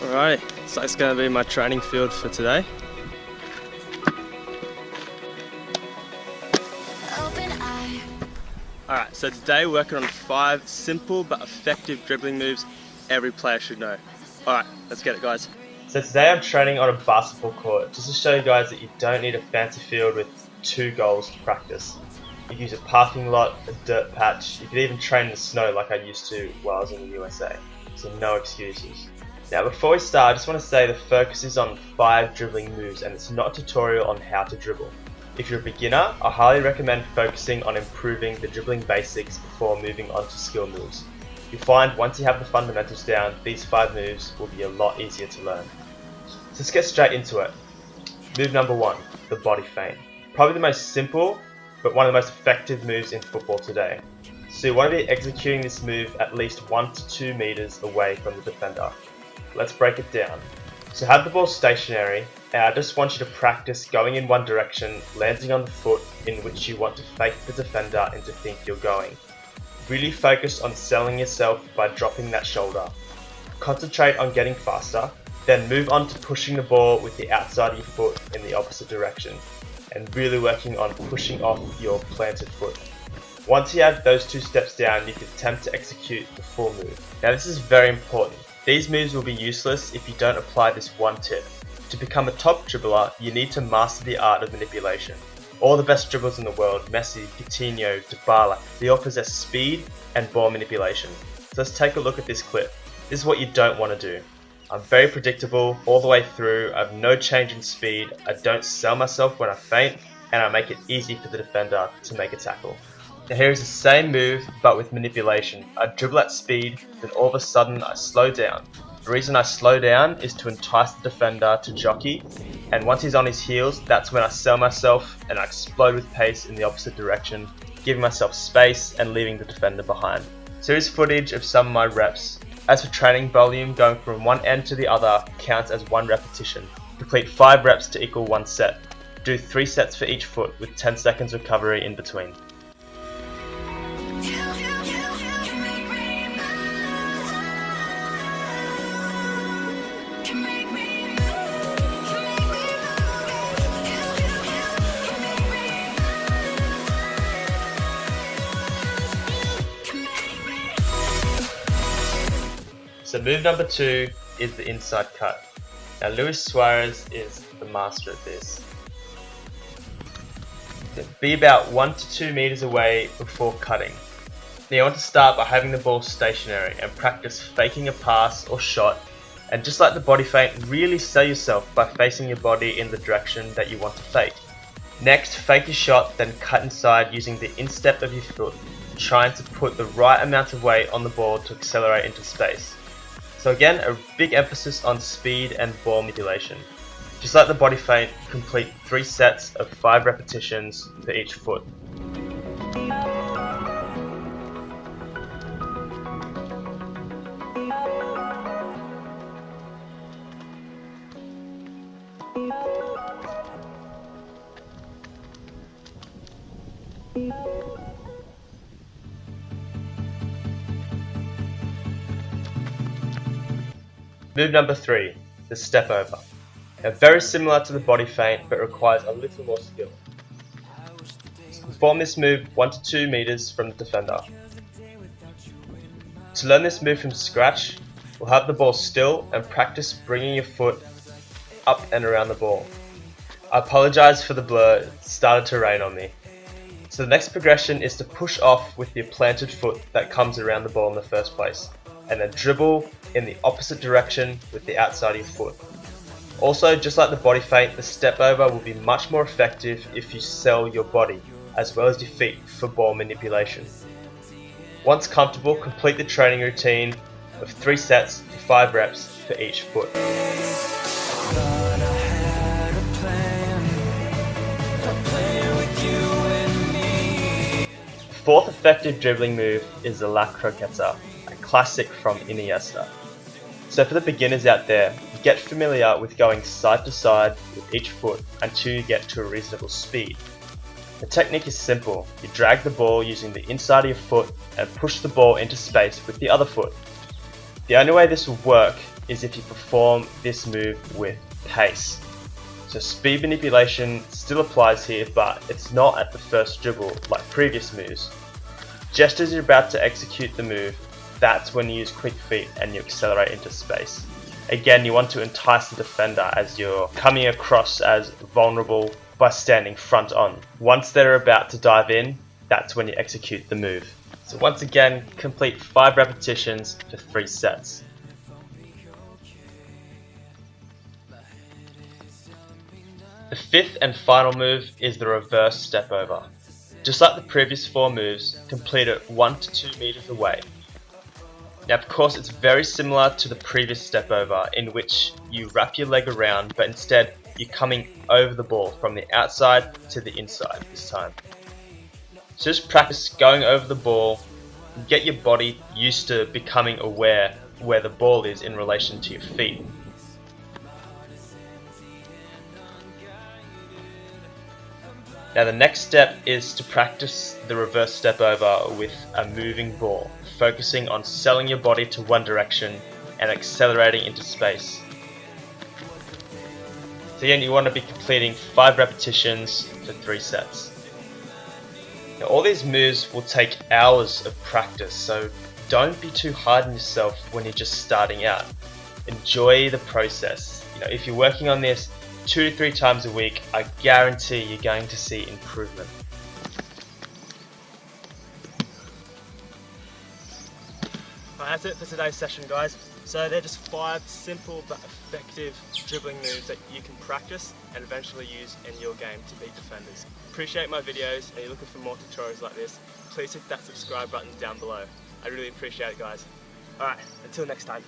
Alrighty, so that's going to be my training field for today. Alright, so today we're working on 5 simple but effective dribbling moves every player should know. Alright, let's get it, guys. So today I'm training on a basketball court just to show you guys that you don't need a fancy field with 2 goals to practice. You can use a parking lot, a dirt patch, you could even train in the snow like I used to while I was in the USA. So no excuses. Now before we start, I just want to say the focus is on 5 dribbling moves and it's not a tutorial on how to dribble. If you're a beginner, I highly recommend focusing on improving the dribbling basics before moving on to skill moves. You'll find once you have the fundamentals down, these 5 moves will be a lot easier to learn. So let's get straight into it. Move number 1, the body feint. Probably the most simple, but one of the most effective moves in football today. So you want to be executing this move at least 1 to 2 meters away from the defender. Let's break it down. So have the ball stationary, and I just want you to practice going in one direction, landing on the foot in which you want to fake the defender into think you're going. Really focus on selling yourself by dropping that shoulder. Concentrate on getting faster, then move on to pushing the ball with the outside of your foot in the opposite direction, and really working on pushing off your planted foot. Once you have those 2 steps down, you can attempt to execute the full move. Now this is very important. These moves will be useless if you don't apply this one tip. To become a top dribbler, you need to master the art of manipulation. All the best dribblers in the world, Messi, Coutinho, Dybala, they all possess speed and ball manipulation. So let's take a look at this clip. This is what you don't want to do. I'm very predictable all the way through, I have no change in speed, I don't sell myself when I feint, and I make it easy for the defender to make a tackle. Now here is the same move but with manipulation. I dribble at speed, then all of a sudden I slow down. The reason I slow down is to entice the defender to jockey, and once he's on his heels, that's when I sell myself and I explode with pace in the opposite direction, giving myself space and leaving the defender behind. So here's footage of some of my reps. As for training volume, going from one end to the other counts as 1 repetition. Complete 5 reps to equal 1 set. Do 3 sets for each foot with 10 seconds recovery in between. So move number 2 is the inside cut. Now Luis Suarez is the master at this. So be about 1 to 2 meters away before cutting. Now you want to start by having the ball stationary and practice faking a pass or shot, and just like the body feint, really sell yourself by facing your body in the direction that you want to fake. Next, fake your shot, then cut inside using the instep of your foot, trying to put the right amount of weight on the ball to accelerate into space. So again, a big emphasis on speed and ball manipulation. Just like the body feint, complete 3 sets of 5 repetitions for each foot. Move number 3, the step over. Now very similar to the body feint but requires a little more skill. Perform this move 1 to 2 meters from the defender. To learn this move from scratch, we'll have the ball still and practice bringing your foot up and around the ball. I apologize for the blur, it started to rain on me. So the next progression is to push off with your planted foot that comes around the ball in the first place, and then dribble in the opposite direction with the outside of your foot. Also, just like the body feint, the step over will be much more effective if you sell your body as well as your feet for ball manipulation. Once comfortable, complete the training routine of 3 sets for 5 reps for each foot. The 4th effective dribbling move is the croqueta, a classic from Iniesta. So for the beginners out there, get familiar with going side to side with each foot until you get to a reasonable speed. The technique is simple. You drag the ball using the inside of your foot and push the ball into space with the other foot. The only way this will work is if you perform this move with pace. So speed manipulation still applies here, but it's not at the first dribble like previous moves. Just as you're about to execute the move, that's when you use quick feet and you accelerate into space. Again, you want to entice the defender as you're coming across as vulnerable by standing front on. Once they're about to dive in, that's when you execute the move. So once again, complete 5 repetitions for 3 sets. The 5th and final move is the reverse step over. Just like the previous 4 moves, complete it 1 to 2 meters away. Now of course it's very similar to the previous step over, in which you wrap your leg around, but instead you're coming over the ball from the outside to the inside this time. So just practice going over the ball, get your body used to becoming aware where the ball is in relation to your feet. Now the next step is to practice the reverse step over with a moving ball, focusing on selling your body to one direction and accelerating into space. So again, you want to be completing 5 repetitions for 3 sets. Now all these moves will take hours of practice, so don't be too hard on yourself when you're just starting out. Enjoy the process. If you're working on this 2 to 3 times a week, I guarantee you're going to see improvement. Right, that's it for today's session, guys. So they're just 5 simple but effective dribbling moves that you can practice and eventually use in your game to beat defenders. Appreciate my videos, and you're looking for more tutorials like this, please hit that subscribe button down below. I really appreciate it, guys. Alright, until next time.